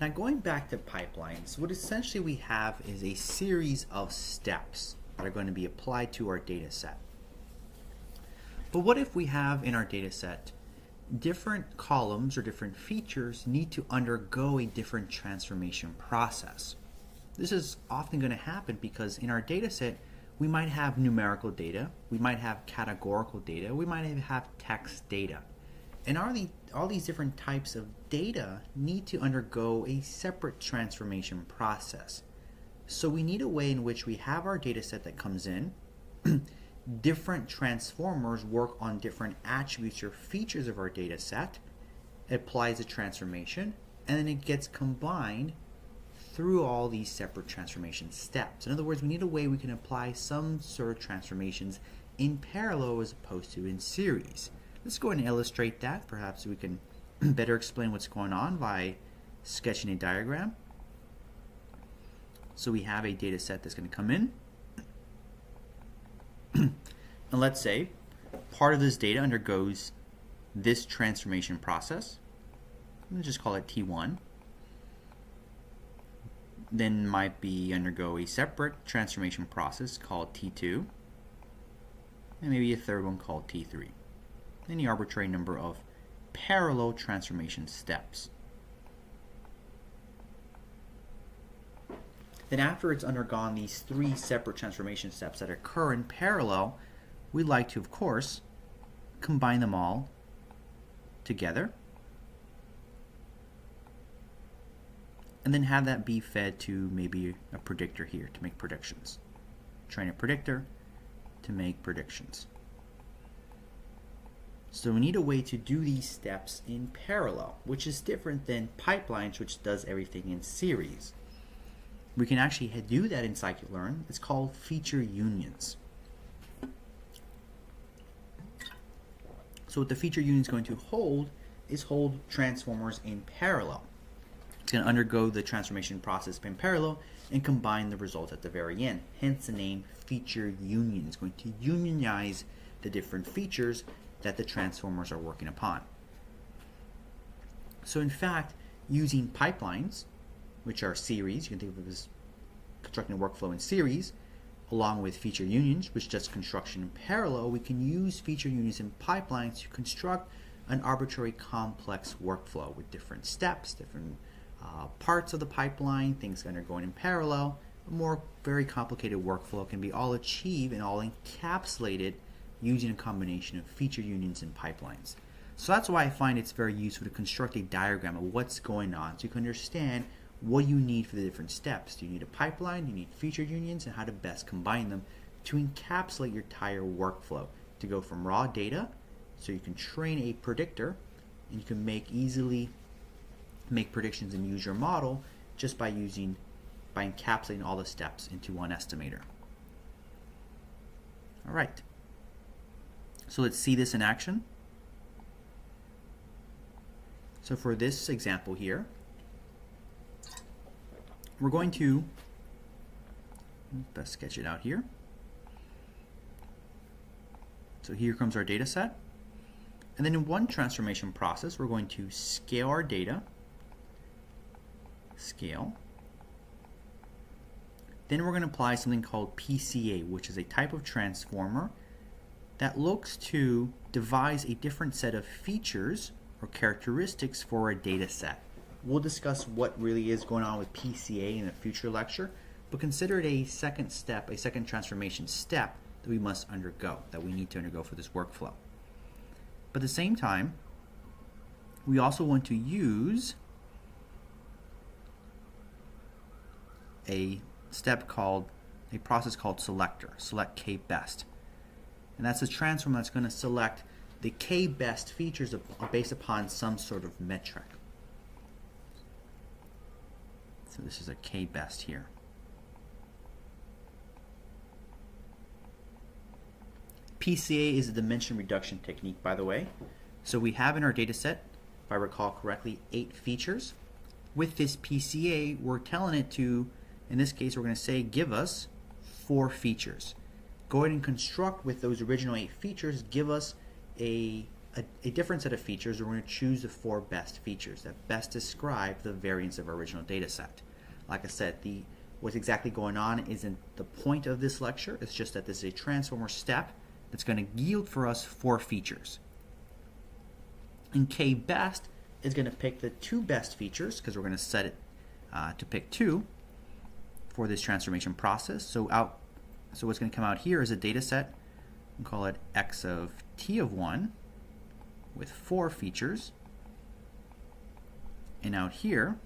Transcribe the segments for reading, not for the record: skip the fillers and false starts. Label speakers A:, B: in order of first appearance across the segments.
A: Now going back to pipelines, what essentially we have is a series of steps that are going to be applied to our data set. But what if we have in our data set different columns or different features need to undergo a different transformation process? This is often going to happen because in our data set we might have numerical data, we might have categorical data, we might even have text data. And all these different types of data need to undergo a separate transformation process. So we need a way in which we have our data set that comes in, different transformers work on different attributes or features of our data set, it applies a transformation, and then it gets combined through all these separate transformation steps. In other words, we need a way we can apply some sort of transformations in parallel as opposed to in series. Let's go ahead and illustrate that. Perhaps we can better explain what's going on by sketching a diagram. So we have a data set that's going to come in. And let's say part of this data undergoes this transformation process. Let's just call it T1. Then might be undergo a separate transformation process called T2. And maybe a third one called T3. Any arbitrary number of parallel transformation steps. Then after it's undergone these three separate transformation steps that occur in parallel, we'd like to, of course, combine them all together and then have that be fed to maybe a predictor here to make predictions. Train a predictor to make predictions. So we need a way to do these steps in parallel, which is different than pipelines, which does everything in series. We can actually do that in scikit-learn. It's called feature unions. So what the feature union is going to hold is hold transformers in parallel. It's going to undergo the transformation process in parallel and combine the result at the very end. Hence the name feature union. It's going to unionize the different features that the transformers are working upon. So in fact, using pipelines, which are series, you can think of it as constructing a workflow in series, along with feature unions, which does construction in parallel, we can use feature unions and pipelines to construct an arbitrary complex workflow with different steps, different parts of the pipeline, things that are going in parallel. A more very complicated workflow can be all achieved and all encapsulated using a combination of feature unions and pipelines. So that's why I find it's very useful to construct a diagram of what's going on so you can understand what you need for the different steps. Do you need a pipeline? Do you need feature unions? And how to best combine them to encapsulate your entire workflow to go from raw data so you can train a predictor and you can easily make predictions and use your model just by encapsulating all the steps into one estimator. All right. So let's see this in action. So for this example here, we're going to best sketch it out here. So here comes our data set. And then in one transformation process, we're going to scale our data. Scale. Then we're going to apply something called PCA, which is a type of transformer that looks to devise a different set of features or characteristics for a data set. We'll discuss what really is going on with PCA in a future lecture, but consider it a second step, a second transformation step that we must undergo, that we need to undergo for this workflow. But at the same time, we also want to use a process called selector, select k-best. And that's a transform that's going to select the k-best features based upon some sort of metric. So this is a k-best here. PCA is a dimension reduction technique, by the way. So we have in our data set, if I recall correctly, 8 features. With this PCA, we're telling it to, in this case, we're going to say, give us 4 features. Go ahead and construct with those original 8 features, give us a a different set of features. We're going to choose the 4 best features that best describe the variance of our original data set. Like I said, what's exactly going on isn't the point of this lecture. It's just that this is a transformer step that's going to yield for us 4 features. And k-best is going to pick the 2 best features, because we're going to set it to pick 2 for this transformation process. So what's going to come out here is a data set. We'll call it x of t of 1 with 4 features. And out here,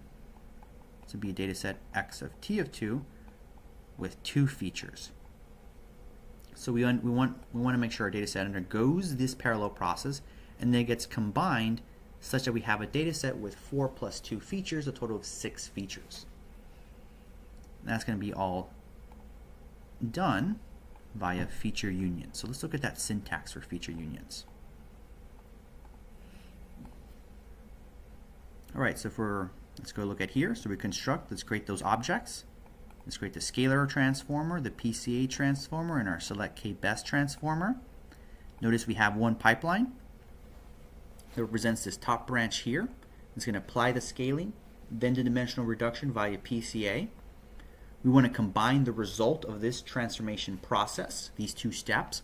A: this will be a data set x of t of 2 with 2 features. So we want to make sure our data set undergoes this parallel process and then it gets combined such that we have a data set with 4 plus 2 features, a total of 6 features. And that's going to be all done via feature union. So let's look at that syntax for feature unions. All right, so let's go look at here. So we construct, let's create those objects. Let's create the scalar transformer, the PCA transformer, and our select k-best transformer. Notice we have one pipeline that represents this top branch here. It's going to apply the scaling, then the dimensional reduction via PCA. We want to combine the result of this transformation process, these 2 steps,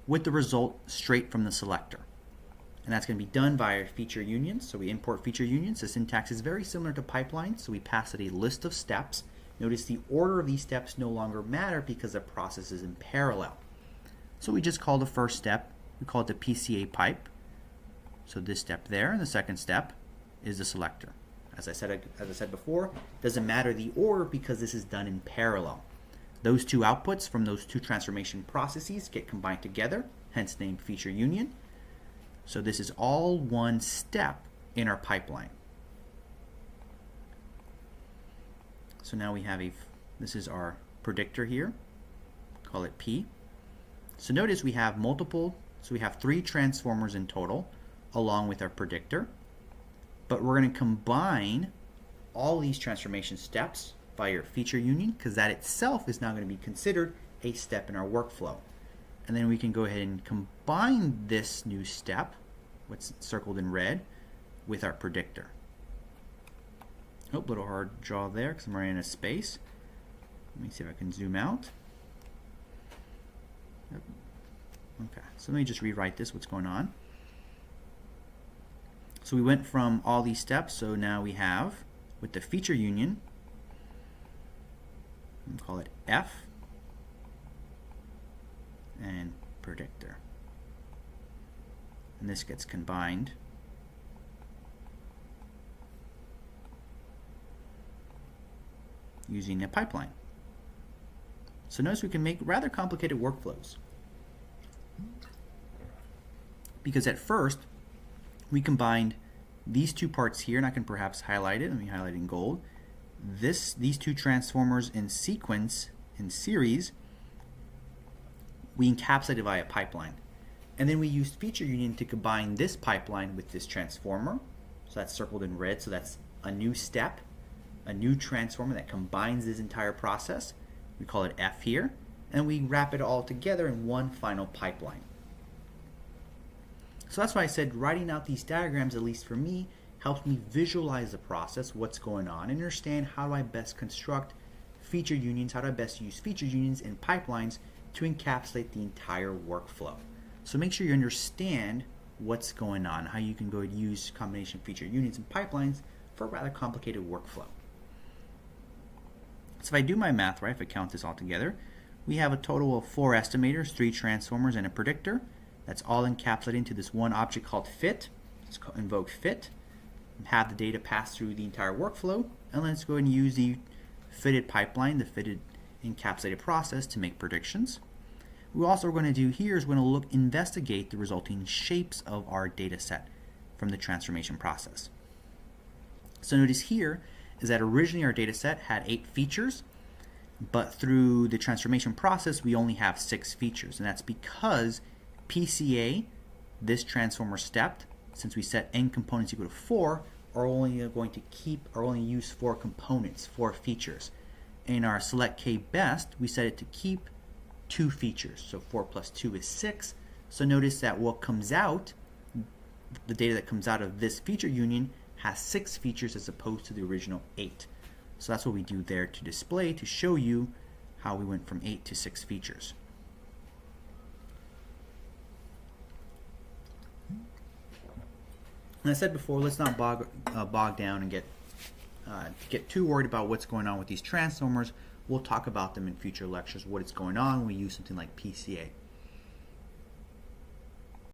A: with the result straight from the selector. And that's going to be done via feature unions. So we import feature unions. The syntax is very similar to pipelines, so we pass it a list of steps. Notice the order of these steps no longer matter because the process is in parallel. So we just call the first step, we call it the PCA pipe. So this step there, and the second step is the selector. As I said before, it doesn't matter the order because this is done in parallel. Those 2 outputs from those 2 transformation processes get combined together, hence named feature union. So this is all one step in our pipeline. So now we have this is our predictor here, call it P. So notice we have we have 3 transformers in total along with our predictor. But we're going to combine all these transformation steps by your feature union because that itself is now going to be considered a step in our workflow. And then we can go ahead and combine this new step, what's circled in red, with our predictor. Oh, a little hard to draw there because I'm running out of space. Let me see if I can zoom out. Yep. Okay, so let me just rewrite this, what's going on. So we went from all these steps, so now we have, with the feature union, we'll call it F, and predictor. And this gets combined using a pipeline. So notice we can make rather complicated workflows. Because at first, we combined these 2 parts here, and I can perhaps highlight it. Let me highlight it in gold. These 2 transformers in sequence, in series, we encapsulated via pipeline. And then we used feature union to combine this pipeline with this transformer. So that's circled in red, so that's a new step, a new transformer that combines this entire process. We call it F here, and we wrap it all together in one final pipeline. So that's why I said writing out these diagrams, at least for me, helps me visualize the process, what's going on, and understand how do I best construct feature unions, how do I best use feature unions and pipelines to encapsulate the entire workflow. So make sure you understand what's going on, how you can go and use combination feature unions and pipelines for a rather complicated workflow. So if I do my math right, if I count this all together, we have a total of 4 estimators, 3 transformers, and a predictor. That's all encapsulated into this one object called fit. Let's invoke fit, have the data pass through the entire workflow, and let's go ahead and use the fitted pipeline, the fitted encapsulated process to make predictions. What we're also going to do here is we're going to investigate the resulting shapes of our data set from the transformation process. So notice here is that originally our data set had 8 features, but through the transformation process we only have 6 features, and that's because PCA, this transformer step, since we set n components equal to 4, are only going to only use 4 components, 4 features. In our select k-best, we set it to keep 2 features, so 4 plus 2 is 6. So notice that what comes out the data that comes out of this feature union has 6 features as opposed to the original 8. So that's what we do there to display, to show you how we went from 8 to 6 features. And I said before, let's not bog down and get too worried about what's going on with these transformers. We'll talk about them in future lectures, what is going on when we use something like PCA.